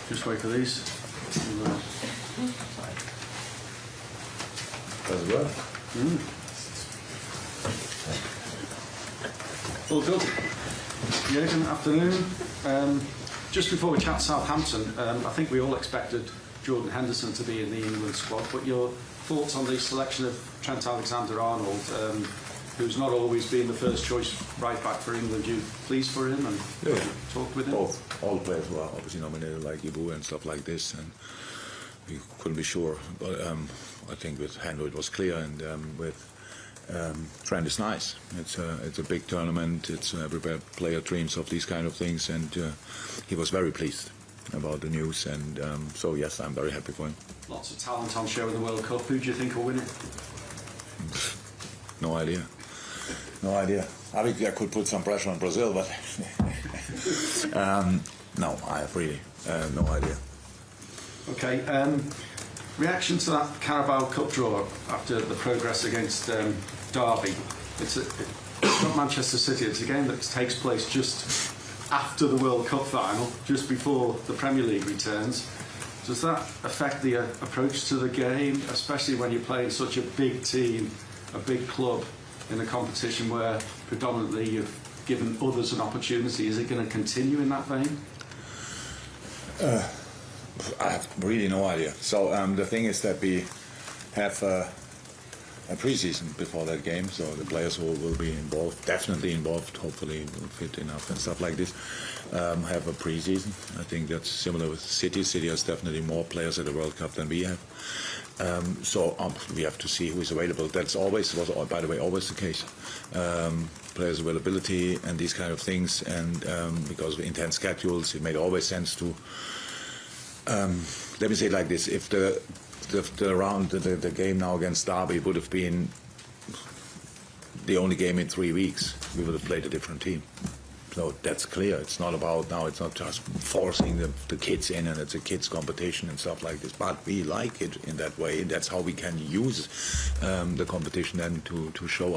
Just wait for these. Does it work? All good. Jürgen, afternoon. Just before we chat Southampton, I think we all expected Jordan Henderson to be in the England squad, but your thoughts on the selection of Trent Alexander-Arnold, who's not always been the first choice right back for England? You pleased for him and talked with him? Both. All the players were obviously nominated, like Ibu and stuff like this, and we couldn't be sure. But I think with Hendo it was clear, and with Trent is nice. It's a big tournament. It's every player dreams of these kind of things, and he was very pleased about the news, and so yes, I'm very happy for him. Lots of talent on show in the World Cup. Who do you think will win it? No idea. I think I could put some pressure on Brazil, but no, I have really no idea. Okay. Reaction to that Carabao Cup draw after the progress against Derby. It's not Manchester City. It's a game that takes place just after the World Cup final, just before the Premier League returns. Does that affect the approach to the game, especially when you're playing such a big team, a big club, in a competition where predominantly you've given others an opportunity? Is it going to continue in that vein? I have really no idea. So the thing is that we have a pre-season before that game, so the players who will be involved, definitely involved, hopefully fit enough and stuff like this, have a pre-season. I think that's similar with City. City has definitely more players at the World Cup than we have. So we have to see who is available. That's always, by the way, always the case. Players' availability and these kind of things, and because of intense schedules, it made always sense to. Let me say it like this: if the game now against Derby would have been the only game in 3 weeks, we would have played a different team. So that's clear. It's not about now. It's not just forcing the kids in, and it's a kids competition and stuff like this. But we like it in that way. That's how we can use the competition then to show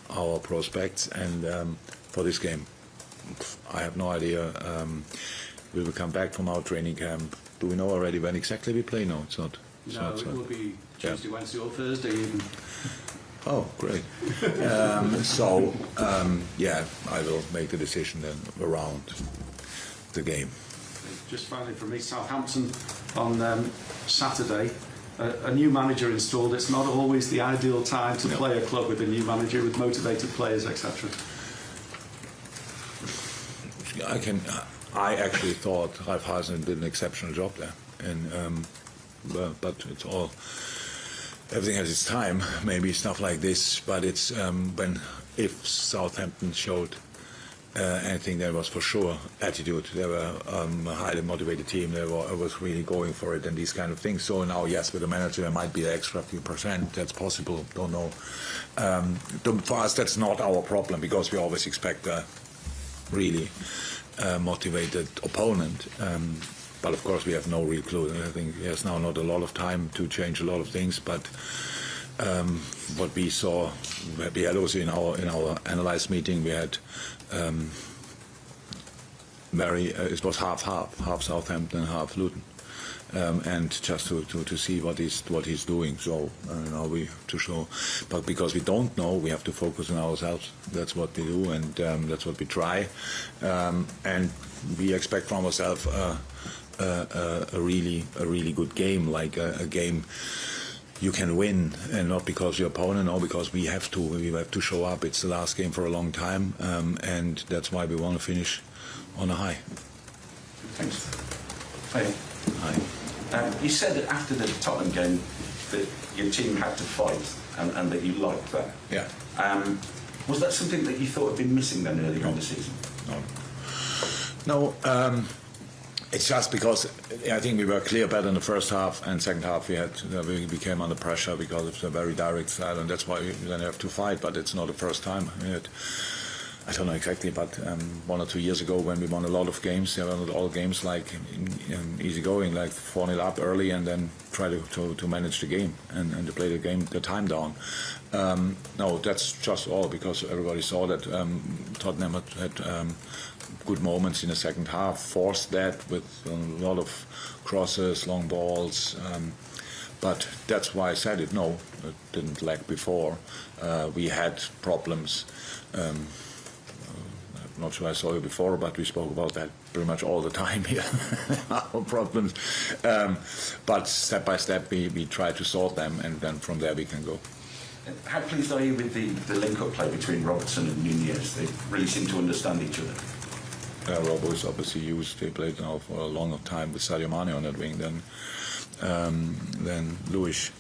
our prospects. And for this game, I have no idea. We will come back from our training camp. Do we know already when exactly we play? No, it's not. No, it will be Tuesday, Wednesday, or Thursday even. Oh, great. Yeah, I will make the decision then around the game. Just finally from me, Southampton on Saturday. A new manager installed. It's not always the ideal time to play a club with a new manager, with motivated players, etc. I actually thought Ralf Hasenhüttl did an exceptional job there, and but it's all. Everything has its time, maybe stuff like this, but it's if Southampton showed anything, that was for sure attitude. They were a highly motivated team. They was really going for it and these kind of things. So now, yes, with the manager, there might be an extra few percent. That's possible. Don't know. For us, that's not our problem, because we always expect a really motivated opponent. But of course, we have no real clue. I think there's now not a lot of time to change a lot of things. But what we saw, we had also in our analyst meeting, we had it was half Southampton, half Luton, and just to see what he's doing. So now we have to show, but because we don't know, we have to focus on ourselves. That's what we do, and that's what we try, and we expect from ourselves. A really good game, like a game you can win, and not because your opponent, or because we have to show up. It's the last game for a long time, and that's why we want to finish on a high. Thanks. Hi. You said that after the Tottenham game that your team had to fight, and that you liked that. Yeah. Was that something that you thought had been missing then earlier on the season? No. It's just because I think we were clear better in the first half, and second half we came under pressure because of the very direct style, and that's why we then have to fight. But it's not the first time. I don't know exactly, but 1 or 2 years ago when we won a lot of games, there were not all games like easy going, like 4-0 up early and then try to manage the game and to play the time down. No, that's just all because everybody saw that Tottenham had good moments in the second half, forced that with a lot of crosses, long balls. But that's why I said it. No, it didn't lack before. We had problems. I'm not sure I saw you before, but we spoke about that pretty much all the time here. Our problems. But step by step, we try to sort them, and then from there we can go. How pleased are you with the link-up play between Robertson and Nunez? They really seem to understand each other. Robo is obviously used. He played now for a longer time with Sadio Mane on that wing than Luis.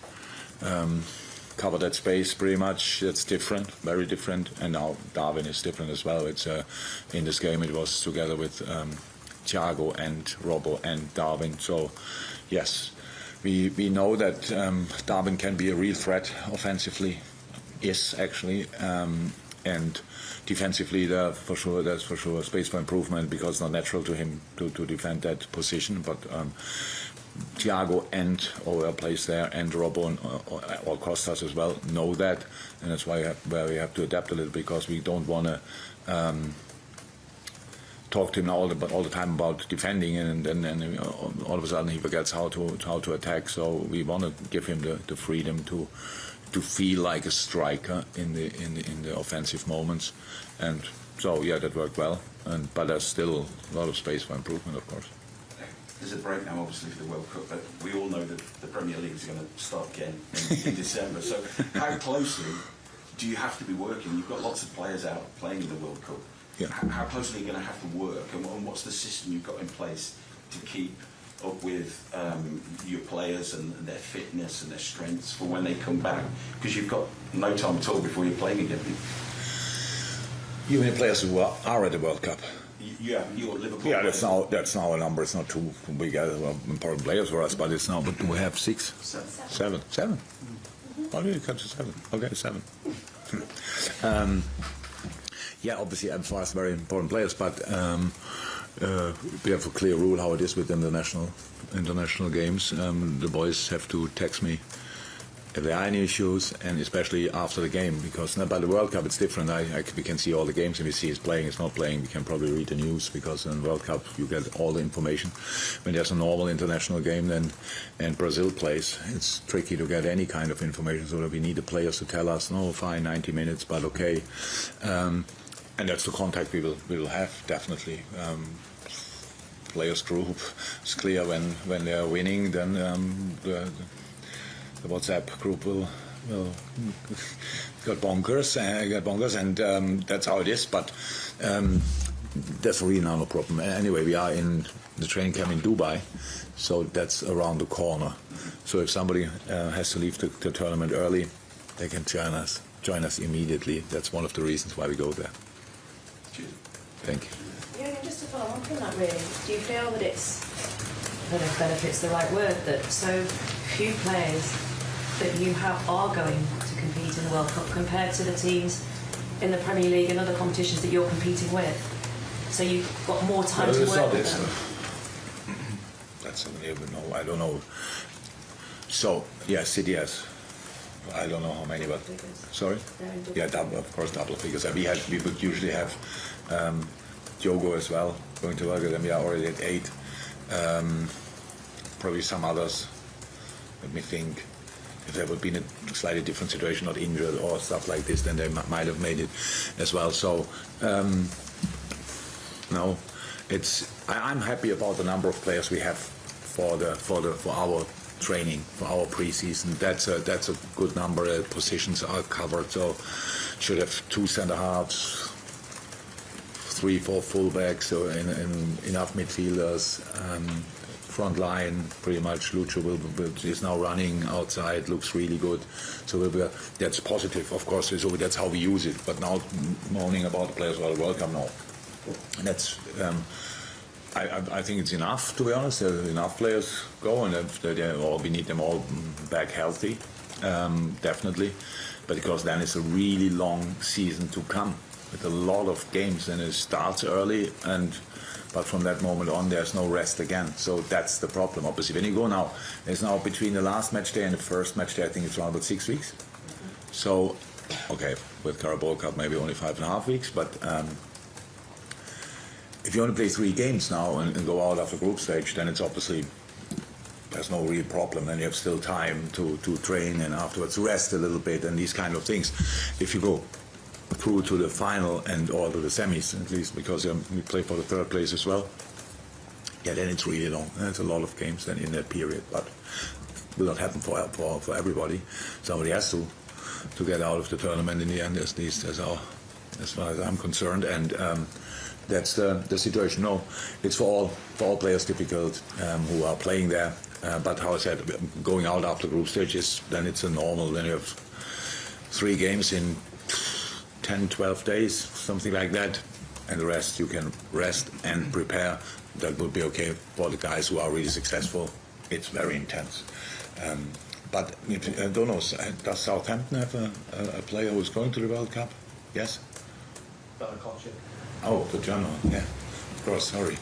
Cover that space pretty much. It's different, very different. And now Darwin is different as well. It's in this game it was together with Thiago and Robo and Darwin. So yes, we know that Darwin can be a real threat offensively. Is actually. And defensively, there's for sure space for improvement because it's not natural to him to defend that position. But Thiago and Ower plays there, and Robbo or Costas as well know that, and that's why we have to adapt a little, because we don't want to talk to him all the time about defending, and then all of a sudden he forgets how to attack. So we want to give him the freedom to feel like a striker in the offensive moments, and so yeah, that worked well. But there's still a lot of space for improvement, of course. There's a break now, obviously, for the World Cup, but we all know that the Premier League is going to start again in December. So how closely do you have to be working? You've got lots of players out playing in the World Cup. Yeah. How closely are you going to have to work, and what's the system you've got in place to keep up with your players and their fitness and their strengths for when they come back? Because you've got no time at all before you're playing again. You mean players who are at the World Cup? Yeah, you're Liverpool. Yeah, that's now a number. It's not too big, important players for us, but it's now. But do we have 6? 7. 7. Oh, you come to 7. Okay, 7. Yeah, obviously, for us, very important players, but we have a clear rule how it is with international games. The boys have to text me if there are any issues, and especially after the game, because by the World Cup it's different. We can see all the games, and we see he's playing, he's not playing. We can probably read the news, because in the World Cup you get all the information. When there's a normal international game and Brazil plays, it's tricky to get any kind of information, so that we need the players to tell us, no, fine, 90 minutes, but okay. And that's the contact we will have, definitely. Players group, it's clear when they are winning, then the WhatsApp group will get bonkers, and that's how it is. But that's really not a problem. Anyway, we are in the training camp in Dubai, so that's around the corner. So if somebody has to leave the tournament early, they can join us immediately. That's one of the reasons why we go there. Thank you. Yeah, just to follow on from that, really, do you feel that it's, I don't know if benefit's the right word, that so few players that you have are going to compete in the World Cup compared to the teams in the Premier League and other competitions that you're competing with? So you've got more time to work with them. That's something I don't know. So yeah, City has. I don't know how many, but sorry. Yeah, double, of course, double figures. We would usually have Diogo as well going to work, and we are already at 8. Probably some others. Let me think. If there would be a slightly different situation, not injured or stuff like this, then they might have made it as well. So no, I'm happy about the number of players we have for our training, for our pre-season. That's a good number. Positions are covered, so should have 2 centre halves, 3-4 fullbacks, so enough midfielders. Front line, pretty much. Lucho is now running outside, looks really good. So that's positive, of course. So that's how we use it. But now moaning about the players who are welcome now. And that's. I think it's enough, to be honest. There's enough players go, and we need them all back healthy, definitely. But because then it's a really long season to come with a lot of games, and it starts early, but from that moment on, there's no rest again. So that's the problem. Obviously, when you go now, there's now between the last match day and the first match day, I think it's around about 6 weeks. So, okay, with Carabao Cup maybe only 5.5 weeks, but if you only play 3 games now and go out after group stage, then it's obviously there's no real problem. Then you have still time to train and afterwards rest a little bit and these kind of things. If you go through to the final and or to the semis, at least, because we play for the 3rd place as well. Yeah, then it's really long. There's a lot of games then in that period, but it will not happen for everybody. Somebody has to get out of the tournament in the end, at least as far as I'm concerned, and that's the situation. No, it's for all players difficult who are playing there. But how I said, going out after group stages, then it's a normal. Then you have 3 games in 10, 12 days, something like that, and the rest you can rest and prepare. That would be okay for the guys who are really successful. It's very intense. But I don't know, does Southampton have a player who's going to the World Cup? Yes? Oh, the German one, yeah. Of course, sorry.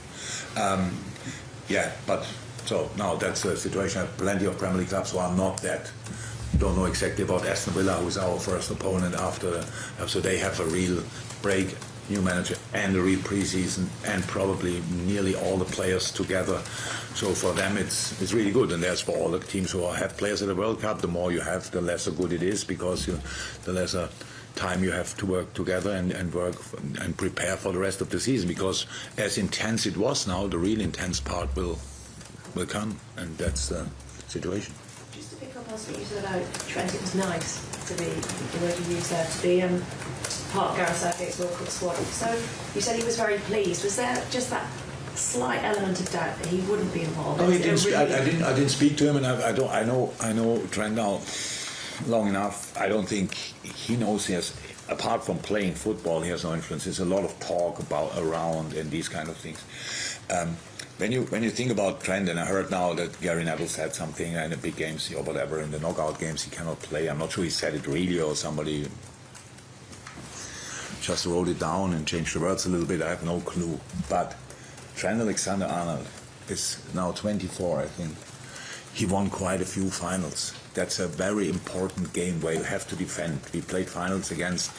Yeah, but so now that's the situation. I have plenty of Premier League clubs who are not that. Don't know exactly about Aston Villa, who is our first opponent after. So they have a real break, new manager, and a real preseason, and probably nearly all the players together. So for them, it's really good. And that's for all the teams who have players at the World Cup. The more you have, the lesser good it is, because the lesser time you have to work together and work and prepare for the rest of the season. Because as intense it was now, the real intense part will come, and that's the situation. Just to pick up on what you said about Trent, it was nice to be, the word you used there, to be part of Gareth Southgate's World Cup squad. So you said he was very pleased. Was there just that slight element of doubt that he wouldn't be involved? No, he didn't. I didn't speak to him, and I know Trent now long enough. I don't think he knows he has. Apart from playing football, he has no influence. There's a lot of talk around and these kind of things. When you think about Trent, and I heard now that Gary Neville said something in the big games or whatever, in the knockout games he cannot play. I'm not sure he said it really or somebody just wrote it down and changed the words a little bit. I have no clue. But Trent Alexander-Arnold is now 24, I think. He won quite a few finals. That's a very important game where you have to defend. We played finals against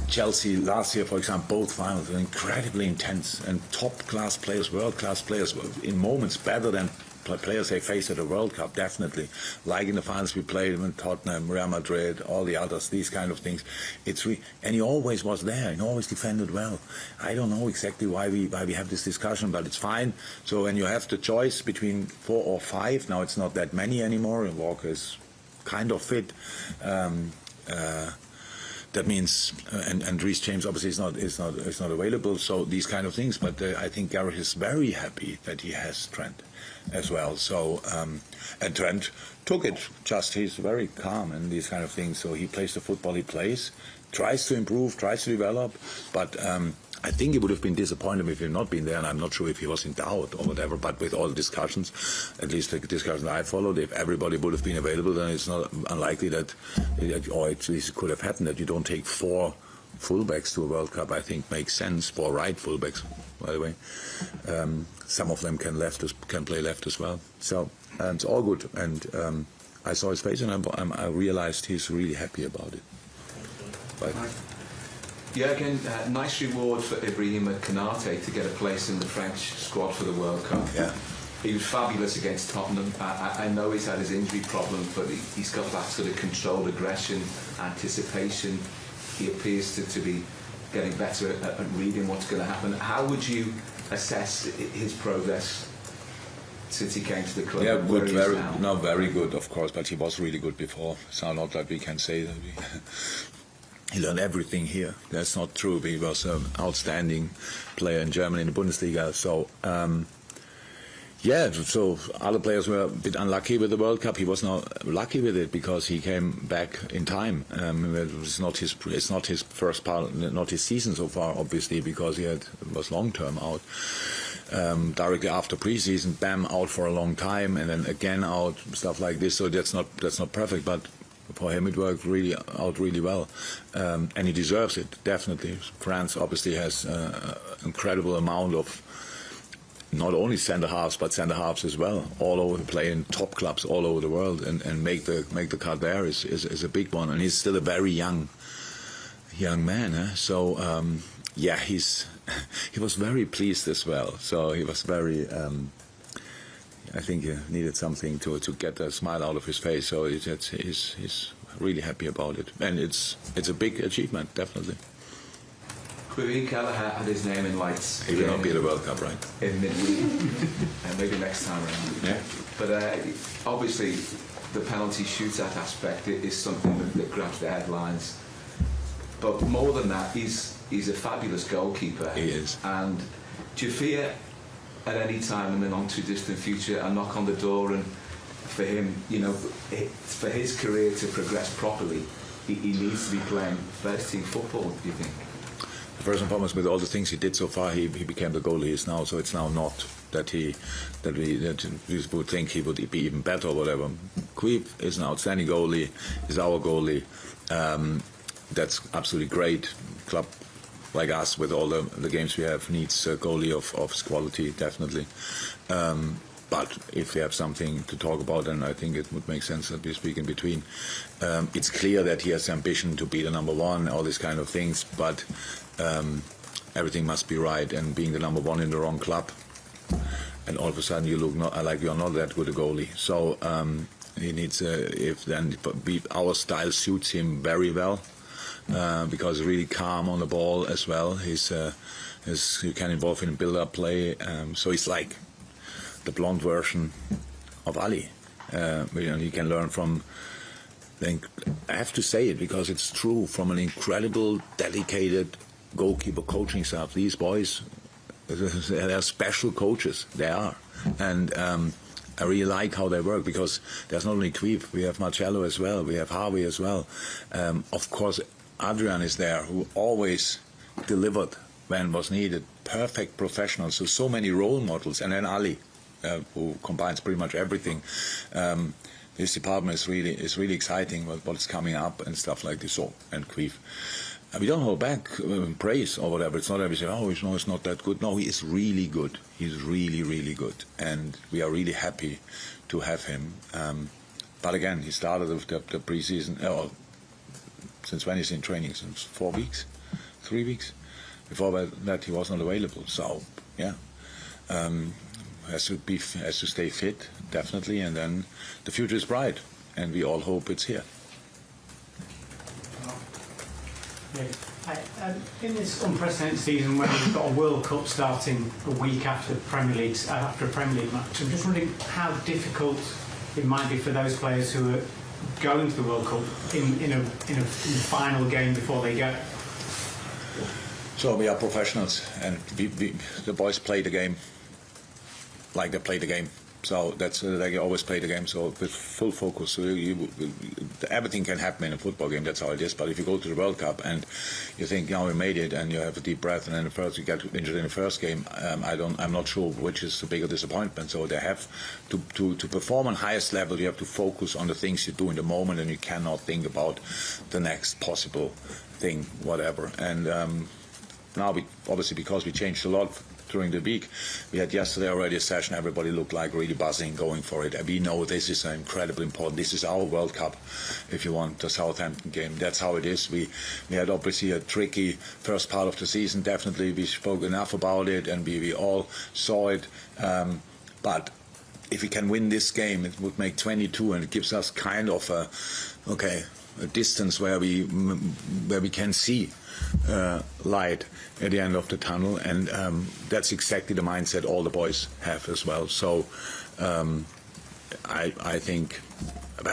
Chelsea last year, for example. Both finals were incredibly intense, and top-class players, world-class players, in moments better than players they face at the World Cup, definitely. Like in the finals we played with Tottenham, Real Madrid, all the others, these kind of things. And he always was there, and always defended well. I don't know exactly why we have this discussion, but it's fine. So when you have the choice between 4 or 5, now it's not that many anymore, and Walker is kind of fit. That means, and Reece James obviously is not available. So these kind of things. But I think Gareth is very happy that he has Trent as well. So and Trent took it. He's very calm and these kind of things. So he plays the football he plays, tries to improve, tries to develop. But I think he would have been disappointed if he had not been there, and I'm not sure if he was in doubt or whatever. But with all the discussions, at least the discussions I followed, if everybody would have been available, then it's not unlikely that, or at least it could have happened, that you don't take 4 fullbacks to a World Cup. I think makes sense. 4 right fullbacks, by the way. Some of them can play left as well. So it's all good. And I saw his face, and I realized he's really happy about it. Bye. Yeah, again, nice reward for Ibrahima Konate to get a place in the French squad for the World Cup. Yeah. He was fabulous against Tottenham. I know he's had his injury problem, but he's got that sort of controlled aggression, anticipation. He appears to be getting better at reading what's going to happen. How would you assess his progress since he came to the club? Yeah, good, very good, of course, but he was really good before. So not that we can say that he learned everything here. That's not true. He was an outstanding player in Germany in the Bundesliga. So, so other players were a bit unlucky with the World Cup. He was not lucky with it because he came back in time. It's not his first part, not his season so far, obviously, because he was long-term out. Directly after pre-season, bam, out for a long time, and then again out, stuff like this. So that's not perfect, but for him it worked out really well, and he deserves it, definitely. France obviously has an incredible amount of not only centre-halves but centre-halves as well, all over, play in top clubs all over the world, and make the cut there is a big one. And he's still a very young man, so he's he was very pleased as well. So he was very. I think he needed something to get a smile out of his face. So he's really happy about it, and it's a big achievement, definitely. Quirine Kelleher had his name in lights. He will not be at the World Cup, right? In midweek, and maybe next time around. Yeah. But obviously, the penalty shootout aspect is something that grabs the headlines. But more than that, he's a fabulous goalkeeper. He is. And do you fear at any time in the not too distant future a knock on the door, and for him, for his career to progress properly, he needs to be playing first team football, do you think? First and foremost, with all the things he did so far, he became the goalie he is now. So it's now not that we would think he would be even better or whatever. Queep is an outstanding goalie. Is our goalie. That's absolutely great. Club like us, with all the games we have, needs a goalie of quality, definitely. But if we have something to talk about, then I think it would make sense that we speak in between. It's clear that he has the ambition to be the number one, all these kind of things, but everything must be right. And being the number one in the wrong club, and all of a sudden you look like you're not that good a goalie. So he needs, our style suits him very well. Because he's really calm on the ball as well. You can involve him in build-up play. So he's like the blonde version of Ali. You can learn from. I have to say it because it's true. From an incredible, dedicated goalkeeper coaching staff, these boys, they're special coaches. They are, and I really like how they work because there's not only Queef, we have Marcello as well, we have Harvey as well. Of course, Adrian is there, who always delivered when was needed. Perfect professionals, so many role models, and then Ali, who combines pretty much everything. This department is really exciting. What's coming up and stuff like this. So, and Queef, we don't hold back praise or whatever. It's not everything. Oh, it's not that good. No, he is really good. He's really, really good, and we are really happy to have him. But again, he started the preseason. Since when he's in training? Since 4 weeks, 3 weeks. Before that, he was not available. So yeah, has to stay fit, definitely, and then the future is bright, and we all hope it's here. In this unprecedented season, when we've got a World Cup starting a week after a Premier League match, I'm just wondering how difficult it might be for those players who are going to the World Cup in a final game before they go. So we are professionals, and the boys play the game like they play the game. So that's they always play the game. So with full focus. So everything can happen in a football game. That's how it is. But if you go to the World Cup and you think, we made it, and you have a deep breath, and then you get injured in the first game, I'm not sure which is the bigger disappointment. So they have to perform on highest level. You have to focus on the things you do in the moment, and you cannot think about the next possible thing, whatever. And now, obviously, because we changed a lot during the week, we had yesterday already a session. Everybody looked like really buzzing, going for it. And we know this is incredibly important. This is our World Cup, if you want, the Southampton game. That's how it is. We had obviously a tricky first part of the season. Definitely, we spoke enough about it, and we all saw it. But if we can win this game, it would make 22, and it gives us kind of a distance where we can see light at the end of the tunnel, and that's exactly the mindset all the boys have as well. So I think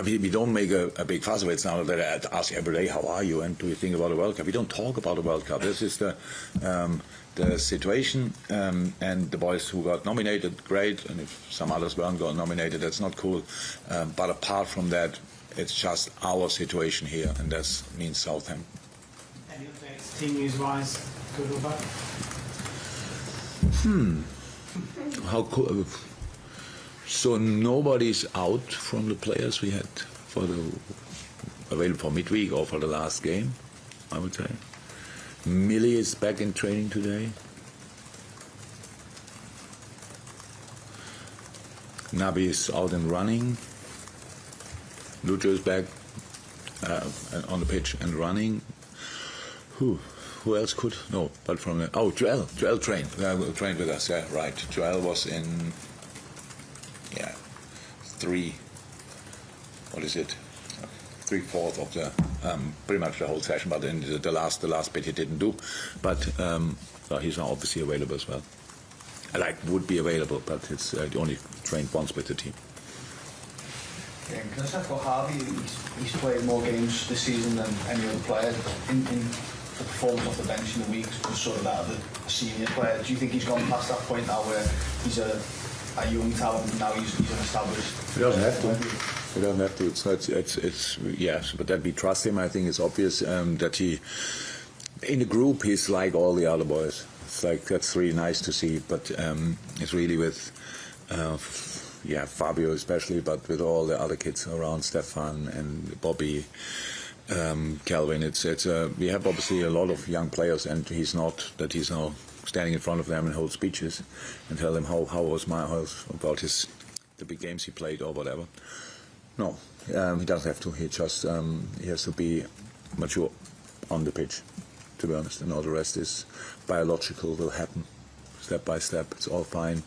we don't make a big fuss of it. It's now that I ask every day, how are you, and do you think about the World Cup? We don't talk about the World Cup. This is the situation, and the boys who got nominated, great, and if some others weren't got nominated, that's not cool. But apart from that, it's just our situation here, and that means Southampton. Any updates, team news-wise, good or bad? How cool? So nobody's out from the players we had available for midweek or for the last game, I would say. Millie is back in training today. Nabi is out and running. Lucho is back on the pitch and running. who else could? No, but from Joel trained. Trained with us. Yeah, right. Joel was in 3/4 of the pretty much the whole session, but in the last bit he didn't do. But so he's now obviously available as well. Would be available, but it's only trained once with the team. Can I just ask about Harvey? He's played more games this season than any other player. In the performance off the bench in the week was sort of that of a senior player. Do you think he's gone past that point now where he's a young talent and now he's an established? He doesn't have to. He doesn't have to. It's not. It's yes, but that we trust him. I think it's obvious that he, in the group, he's like all the other boys. It's like that's really nice to see. But it's really with. Fabio especially, but with all the other kids around, Stefan and Bobby, Calvin. We have obviously a lot of young players, and he's now standing in front of them and hold speeches and tell them how was about the big games he played or whatever. No, he doesn't have to. He just he has to be mature on the pitch, to be honest, and all the rest is biological, will happen step by step. It's all fine.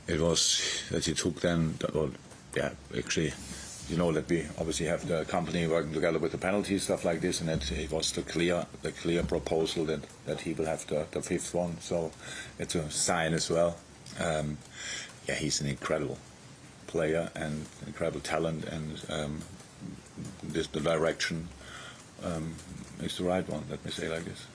It was that he took then, actually, that we obviously have the company working together with the penalties, stuff like this, and it was the clear proposal that he will have the fifth one. So it's a sign as well. He's an incredible player and incredible talent, and the direction is the right one. Let me say like this.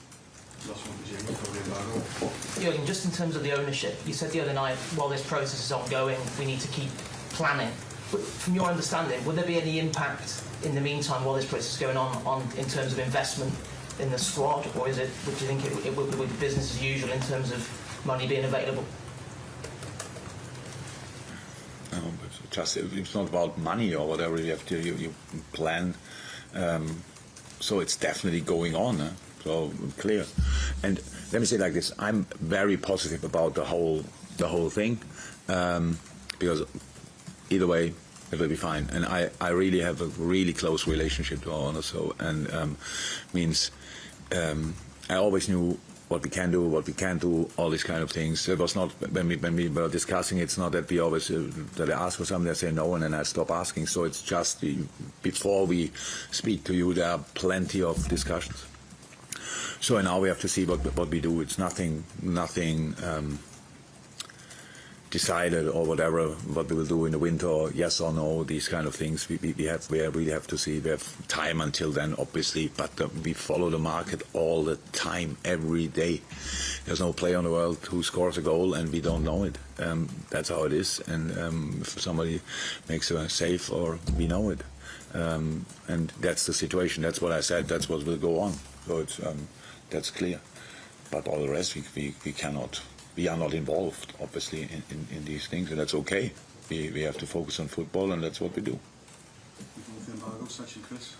Jürgen, just in terms of the ownership, you said the other night, while this process is ongoing, we need to keep planning. But from your understanding, will there be any impact in the meantime while this process is going on in terms of investment in the squad, or would you think it will be business as usual in terms of money being available? No, it's not about money or whatever. You have to you plan. So it's definitely going on. So clear. And let me say it like this: I'm very positive about the whole thing, because either way it will be fine. And I really have a really close relationship to our owner. So means I always knew what we can do, what we can't do, all these kind of things. It was not when we were discussing. It's not that we always that I ask for something, I say no, and then I stop asking. So it's just before we speak to you, there are plenty of discussions. So now we have to see what we do. It's nothing decided or whatever, what we will do in the winter, or yes or no, these kind of things. We really have to see. We have time until then, obviously, but we follow the market all the time, every day. There's no player in the world who scores a goal and we don't know it. That's how it is. And if somebody makes a save, or we know it. And that's the situation. That's what I said. That's what will go on. So it's that's clear. But all the rest, we cannot. We are not involved, obviously, in these things, and that's okay. We have to focus on football, and that's what we do. The embargo section, Chris.